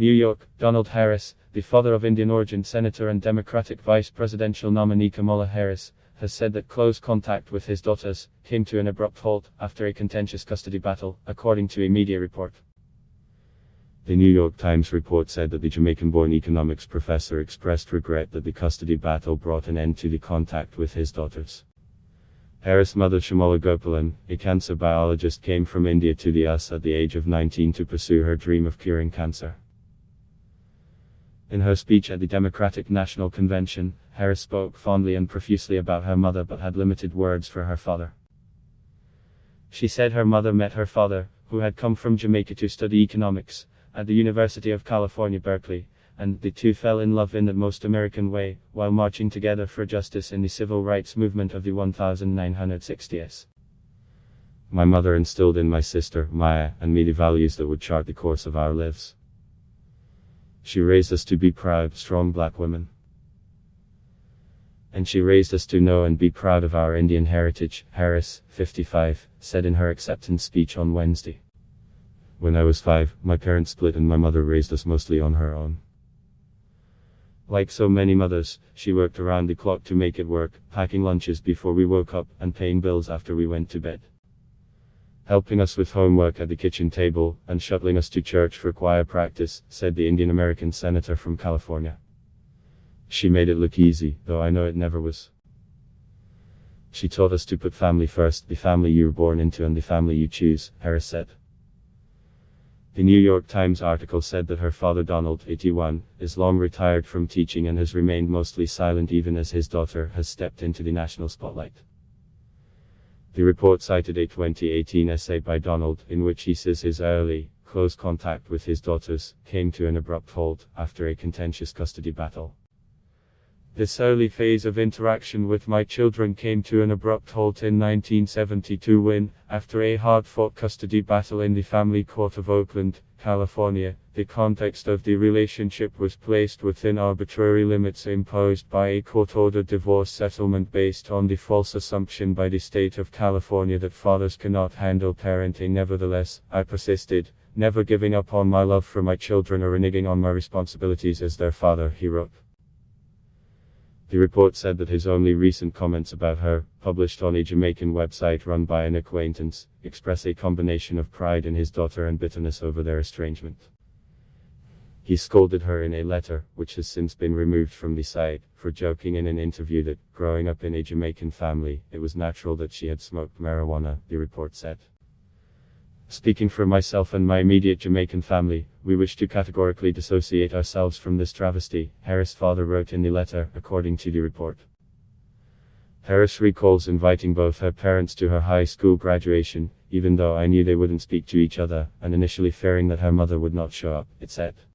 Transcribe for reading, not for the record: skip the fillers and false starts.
New York, Donald Harris, the father of Indian origin Senator and Democratic vice presidential nominee Kamala Harris, has said that close contact with his daughters came to an abrupt halt after a contentious custody battle, according to a media report. The New York Times report said that the Jamaican-born economics professor expressed regret that the custody battle brought an end to the contact with his daughters. Harris' mother Shamala Gopalan, a cancer biologist, came from India to the US at the age of 19 to pursue her dream of curing cancer. In her speech at the Democratic National Convention, Harris spoke fondly and profusely about her mother but had limited words for her father. She said her mother met her father, who had come from Jamaica to study economics, at the University of California, Berkeley, and the two fell in love in the most American way, while marching together for justice in the civil rights movement of the 1960s. My mother instilled in my sister, Maya, and me the values that would chart the course of our lives. She raised us to be proud, strong black women. And she raised us to know and be proud of our Indian heritage, Harris, 55, said in her acceptance speech on Wednesday. When I was 5, my parents split and my mother raised us mostly on her own. Like so many mothers, she worked around the clock to make it work, packing lunches before we woke up and paying bills after we went to bed. Helping us with homework at the kitchen table, and shuttling us to church for choir practice, said the Indian-American senator from California. She made it look easy, though I know it never was. She taught us to put family first, the family you were born into and the family you choose, Harris said. The New York Times article said that her father Donald, 81, is long retired from teaching and has remained mostly silent even as his daughter has stepped into the national spotlight. The report cited a 2018 essay by Donald, in which he says his early, close contact with his daughters came to an abrupt halt after a contentious custody battle. This early phase of interaction with my children came to an abrupt halt in 1972 when, after a hard-fought custody battle in the family court of Oakland, California, the context of the relationship was placed within arbitrary limits imposed by a court-ordered divorce settlement based on the false assumption by the state of California that fathers cannot handle parenting. Nevertheless, I persisted, never giving up on my love for my children or reneging on my responsibilities as their father, he wrote. The report said that his only recent comments about her, published on a Jamaican website run by an acquaintance, express a combination of pride in his daughter and bitterness over their estrangement. He scolded her in a letter, which has since been removed from the site, for joking in an interview that, growing up in a Jamaican family, it was natural that she had smoked marijuana, the report said. Speaking for myself and my immediate Jamaican family, we wish to categorically dissociate ourselves from this travesty, Harris' father wrote in the letter, according to the report. Harris recalls inviting both her parents to her high school graduation, even though I knew they wouldn't speak to each other, and initially fearing that her mother would not show up, it said.